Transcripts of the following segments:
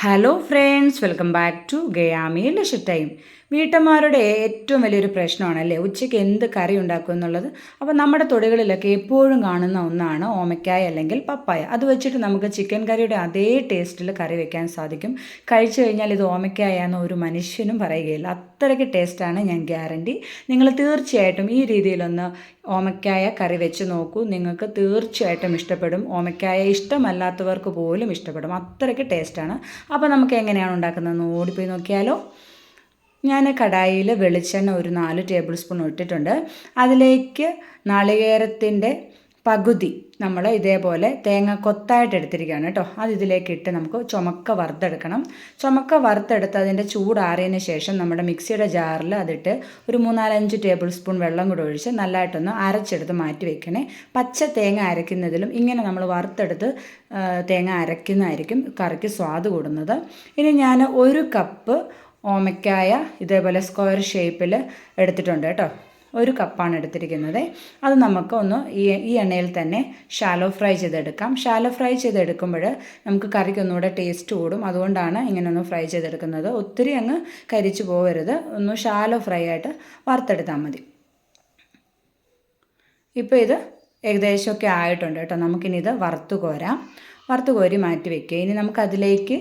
Hello friends, welcome back to Gayami lush time. വീട്ടമ്മമാരുടെ ഏറ്റവും വലിയൊരു പ്രശ്നമാണല്ലേ ഉച്ചയ്ക്ക് എന്ത് കറി ഉണ്ടാക്കും എന്നുള്ളത്. അപ്പോൾ നമ്മുടെ തൊടികളിലൊക്കെ എപ്പോഴും കാണുന്ന ഒന്നാണ് ഓമയ്ക്കായ അല്ലെങ്കിൽ പപ്പായ. അത് വെച്ചിട്ട് നമുക്ക് ചിക്കൻ കറിയുടെ അതേ ടേസ്റ്റിൽ കറി വെക്കാൻ സാധിക്കും. കഴിച്ചു കഴിഞ്ഞാൽ ഇത് ഓമയ്ക്കായ എന്ന് ഒരു മനുഷ്യനും പറയുകയില്ല, അത്രയ്ക്ക് ടേസ്റ്റാണ്, ഞാൻ ഗ്യാരണ്ടി. നിങ്ങൾ തീർച്ചയായിട്ടും ഈ രീതിയിലൊന്ന് ഓമയ്ക്കായ കറി വെച്ച് നോക്കൂ, നിങ്ങൾക്ക് തീർച്ചയായിട്ടും ഇഷ്ടപ്പെടും. ഓമയ്ക്കായ ഇഷ്ടമല്ലാത്തവർക്ക് പോലും ഇഷ്ടപ്പെടും, അത്രയ്ക്ക് ടേസ്റ്റാണ്. അപ്പോൾ നമുക്ക് എങ്ങനെയാണ് ഉണ്ടാക്കുന്നതെന്ന് ഓടിപ്പോയി നോക്കിയാലോ. ഞാൻ കടായിൽ വെളിച്ചെണ്ണ ഒരു 4 ടേബിൾ സ്പൂൺ ഇട്ടിട്ടുണ്ട്. അതിലേക്ക് നാളികേരത്തിൻ്റെ പകുതി നമ്മൾ ഇതേപോലെ തേങ്ങ കൊത്തായിട്ട് എടുത്തിരിക്കുകയാണ് കേട്ടോ. അത് ഇതിലേക്ക് ഇട്ട് നമുക്ക് ചുമക്ക വറുത്തെടുക്കണം. ചുമക്ക വറുത്തെടുത്ത് അതിൻ്റെ ചൂടാറിയതിന് ശേഷം നമ്മുടെ മിക്സിയുടെ ജാറിൽ അതിട്ട് ഒരു 3-4-5 ടേബിൾ സ്പൂൺ വെള്ളം കൂടെ ഒഴിച്ച് നല്ലതായിട്ടൊന്ന് അരച്ചെടുത്ത് മാറ്റി വെക്കണേ. പച്ച തേങ്ങ അരയ്ക്കുന്നതിലും ഇങ്ങനെ നമ്മൾ വറുത്തെടുത്ത് തേങ്ങ അരയ്ക്കുന്നതായിരിക്കും കറിക്ക് സ്വാദ് കൂടുന്നത്. ഇനി ഞാൻ 1 കപ്പ് ഓമയ്ക്കായ ഇതേപോലെ സ്ക്വയർ ഷേപ്പിൽ എടുത്തിട്ടുണ്ട് കേട്ടോ. 1 കപ്പാണ് എടുത്തിരിക്കുന്നത്. അത് നമുക്ക് ഒന്ന് ഈ എണ്ണയിൽ തന്നെ ഷാലോ ഫ്രൈ ചെയ്തെടുക്കാം. ഷാലോ ഫ്രൈ ചെയ്തെടുക്കുമ്പോൾ നമുക്ക് കറിക്ക് ഒന്നുകൂടെ ടേസ്റ്റ് കൂടും, അതുകൊണ്ടാണ് ഇങ്ങനെ ഒന്ന് ഫ്രൈ ചെയ്തെടുക്കുന്നത്. ഒത്തിരി അങ്ങ് കരിച്ചു പോകരുത്, ഒന്ന് ഷാലോ ഫ്രൈ ആയിട്ട് വറുത്തെടുത്താൽ മതി. ഇപ്പോൾ ഇത് ഏകദേശമൊക്കെ ആയിട്ടുണ്ട് കേട്ടോ. നമുക്കിനി ഇത് വറുത്ത് കോരി മാറ്റി വയ്ക്കുക. ഇനി നമുക്കതിലേക്ക്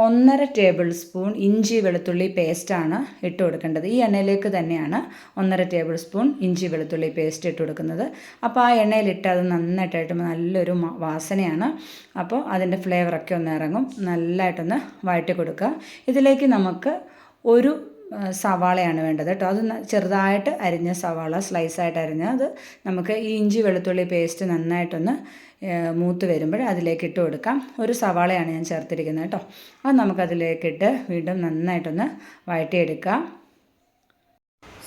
1.5 ടേബിൾ സ്പൂൺ ഇഞ്ചി വെളുത്തുള്ളി പേസ്റ്റാണ് ഇട്ട് കൊടുക്കേണ്ടത്. ഈ എണ്ണയിലേക്ക് തന്നെയാണ് 1.5 ടേബിൾ സ്പൂൺ ഇഞ്ചി വെളുത്തുള്ളി പേസ്റ്റ് ഇട്ട് കൊടുക്കുന്നത്. അപ്പോൾ ആ എണ്ണയിലിട്ട് അത് നന്നായിട്ടായിട്ട് നല്ലൊരു വാസനയാണ്. അപ്പോൾ അതിൻ്റെ ഫ്ലേവറൊക്കെ ഒന്ന് ഇറങ്ങും. നല്ലതായിട്ടൊന്ന് വഴറ്റി കൊടുക്കുക. ഇതിലേക്ക് നമുക്ക് ഒരു സവാളയാണ് വേണ്ടത് കേട്ടോ. അത് ചെറുതായിട്ട് അരിഞ്ഞ സവാള, സ്ലൈസായിട്ട് അരിഞ്ഞത് നമുക്ക് ഈ ഇഞ്ചി വെളുത്തുള്ളി പേസ്റ്റ് നന്നായിട്ടൊന്ന് മൂത്ത് വരുമ്പോൾ അതിലേക്ക് ഇട്ട് കൊടുക്കാം. ഒരു സവാളയാണ് ഞാൻ ചേർത്തിരിക്കുന്നത് കേട്ടോ. അത് നമുക്കതിലേക്കിട്ട് വീണ്ടും നന്നായിട്ടൊന്ന് വഴറ്റിയെടുക്കാം.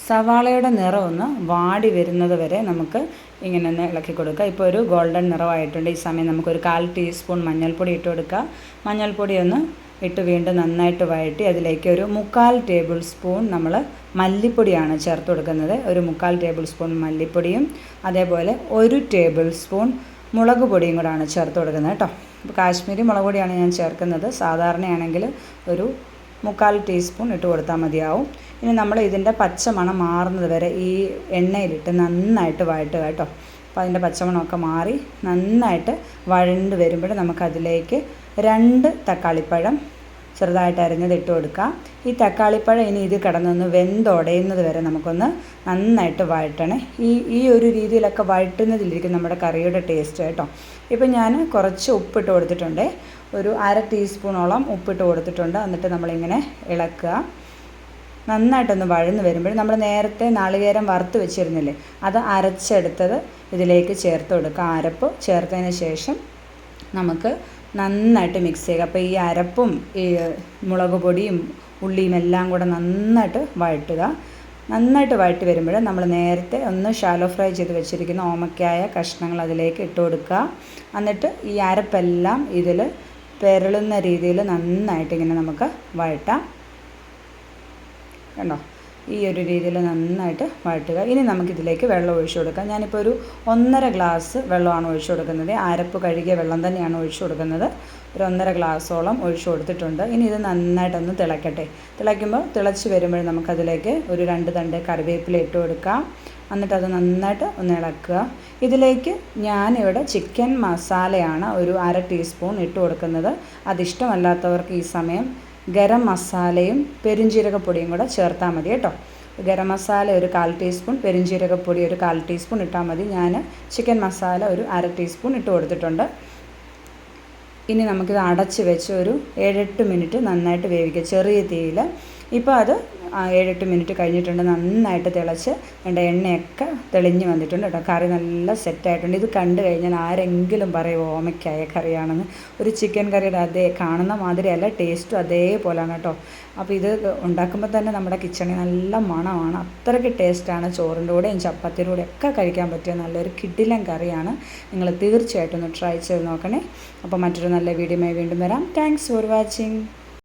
സവാളയുടെ നിറം ഒന്ന് വാടി വരുന്നത് വരെ നമുക്ക് ഇങ്ങനെ ഒന്ന് ഇളക്കി കൊടുക്കുക. ഇപ്പോൾ ഒരു ഗോൾഡൻ നിറമായിട്ടുണ്ട്. ഈ സമയം നമുക്കൊരു 1/4 ടീസ്പൂൺ മഞ്ഞൾപ്പൊടി ഇട്ട് കൊടുക്കുക. മഞ്ഞൾപ്പൊടി ഒന്ന് ഇട്ട് വീണ്ടും നന്നായിട്ട് വഴറ്റി അതിലേക്ക് ഒരു 3/4 ടേബിൾ സ്പൂൺ നമ്മൾ മല്ലിപ്പൊടിയാണ് ചേർത്ത് കൊടുക്കുന്നത്. ഒരു 3/4 ടേബിൾ സ്പൂൺ മല്ലിപ്പൊടിയും അതേപോലെ 1 ടേബിൾ സ്പൂൺ മുളക് പൊടിയും കൂടാണ് ചേർത്ത് കൊടുക്കുന്നത് കേട്ടോ. ഇപ്പോൾ കാശ്മീരി മുളക് പൊടിയാണ് ഞാൻ ചേർക്കുന്നത്. സാധാരണയാണെങ്കിൽ ഒരു 3/4 ടീസ്പൂൺ ഇട്ട് കൊടുത്താൽ മതിയാവും. ഇനി നമ്മൾ ഇതിൻ്റെ പച്ചമണം മാറുന്നത് വരെ ഈ എണ്ണയിലിട്ട് നന്നായിട്ട് വഴറ്റുക കേട്ടോ. അപ്പോൾ അതിൻ്റെ പച്ചമണമൊക്കെ മാറി നന്നായിട്ട് വഴണ്ട് വരുമ്പോൾ നമുക്കതിലേക്ക് 2 തക്കാളിപ്പഴം ചെറുതായിട്ട് അരിഞ്ഞത് ഇട്ട് കൊടുക്കാം. ഈ തക്കാളിപ്പഴം ഇനി ഇത് കിടന്നൊന്ന് വെന്തുടയുന്നത് വരെ നമുക്കൊന്ന് നന്നായിട്ട് വഴറ്റണേ. ഈ ഒരു രീതിയിലൊക്കെ വഴറ്റുന്നതിലിരിക്കും നമ്മുടെ കറിയുടെ ടേസ്റ്റ് കേട്ടോ. ഇപ്പം ഞാൻ കുറച്ച് ഉപ്പിട്ട് കൊടുത്തിട്ടുണ്ട്, ഒരു 1/2 ടീസ്പൂണോളം ഉപ്പിട്ട് കൊടുത്തിട്ടുണ്ട്. എന്നിട്ട് നമ്മളിങ്ങനെ ഇളക്കുക. നന്നായിട്ടൊന്ന് വഴന്ന് വരുമ്പോൾ നമ്മൾ നേരത്തെ നാളികേരം വറുത്ത് വെച്ചിരുന്നില്ലേ, അത് അരച്ചെടുത്തത് ഇതിലേക്ക് ചേർത്ത് കൊടുക്കുക. അരപ്പ് ചേർത്തതിന് ശേഷം നമുക്ക് നന്നായിട്ട് മിക്സ് ചെയ്യുക. അപ്പോൾ ഈ അരപ്പും ഈ മുളക് പൊടിയും ഉള്ളിയും എല്ലാം കൂടെ നന്നായിട്ട് വഴറ്റുക. നന്നായിട്ട് വഴറ്റി വരുമ്പോൾ നമ്മൾ നേരത്തെ ഒന്ന് ഷാലോ ഫ്രൈ ചെയ്ത് വെച്ചിരിക്കുന്ന ഓമയ്ക്കായ കഷ്ണങ്ങൾ അതിലേക്ക് ഇട്ട് കൊടുക്കുക. എന്നിട്ട് ഈ അരപ്പെല്ലാം ഇതിൽ പെരളുന്ന രീതിയിൽ നന്നായിട്ട് ഇങ്ങനെ നമുക്ക് വഴറ്റാം. കണ്ടോ, ഈ ഒരു രീതിയിൽ നന്നായിട്ട് വഴറ്റുക. ഇനി നമുക്കിതിലേക്ക് വെള്ളം ഒഴിച്ചു കൊടുക്കാം. ഞാനിപ്പോൾ ഒരു 1.5 ഗ്ലാസ് വെള്ളമാണ് ഒഴിച്ചു കൊടുക്കുന്നത്. അരപ്പ് കഴുകിയ വെള്ളം തന്നെയാണ് ഒഴിച്ചു കൊടുക്കുന്നത്. ഒരു 1.5 ഗ്ലാസോളം ഒഴിച്ചു കൊടുത്തിട്ടുണ്ട്. ഇനി ഇത് നന്നായിട്ടൊന്ന് തിളയ്ക്കട്ടെ. തിളയ്ക്കുമ്പോൾ തിളച്ച് വരുമ്പോൾ നമുക്കതിലേക്ക് ഒരു 2 തണ്ട് കറിവേപ്പില ഇട്ട് കൊടുക്കാം. എന്നിട്ടത് നന്നായിട്ട് ഒന്ന് ഇളക്കുക. ഇതിലേക്ക് ഞാനിവിടെ ചിക്കൻ മസാലയാണ് ഒരു 1/2 ടീസ്പൂൺ ഇട്ട് കൊടുക്കുന്നത്. അതിഷ്ടമല്ലാത്തവർക്ക് ഈ സമയം ഗരം മസാലയും പെരുംജീരകപ്പൊടിയും കൂടെ ചേർത്താൽ മതി കേട്ടോ. ഗരം മസാല ഒരു 1/4 ടീസ്പൂൺ, പെരുംജീരകപ്പൊടി ഒരു 1/4 ടീസ്പൂൺ ഇട്ടാൽ മതി. ഞാൻ ചിക്കൻ മസാല ഒരു 1/2 ടീസ്പൂൺ ഇട്ട് കൊടുത്തിട്ടുണ്ട്. ഇനി നമുക്കിത് അടച്ച് വെച്ച് ഒരു 7-8 മിനിറ്റ് നന്നായിട്ട് വേവിക്കുക ചെറിയ തീയിൽ. ഇപ്പോൾ അത് 7-8 മിനിറ്റ് കഴിഞ്ഞിട്ടുണ്ട്. നന്നായിട്ട് തിളച്ച് എൻ്റെ എണ്ണയൊക്കെ തെളിഞ്ഞ് വന്നിട്ടുണ്ട് കേട്ടോ. കറി നല്ല സെറ്റായിട്ടുണ്ട്. ഇത് കണ്ടു കഴിഞ്ഞാൽ ആരെങ്കിലും പറയും ഓമയ്ക്കായ കറിയാണെന്ന്. ഒരു ചിക്കൻ കറിയുടെ അതേ കാണുന്ന മാതിരിയല്ല, ടേസ്റ്റും അതേപോലെയാണ് കേട്ടോ. അപ്പോൾ ഇത് ഉണ്ടാക്കുമ്പോൾ തന്നെ നമ്മുടെ കിച്ചണിൽ നല്ല മണമാണ്. അത്രയ്ക്ക് ടേസ്റ്റാണ്. ചോറിൻ്റെ കൂടെയും ചപ്പാത്തിയുടെ കൂടെ ഒക്കെ കഴിക്കാൻ പറ്റിയ നല്ലൊരു കിടിലൻ കറിയാണ്. നിങ്ങൾ തീർച്ചയായിട്ടും ഒന്ന് ട്രൈ ചെയ്ത് നോക്കണേ. അപ്പോൾ മറ്റൊരു നല്ല വീഡിയോയുമായി വീണ്ടും വരാം. Thanks for watching.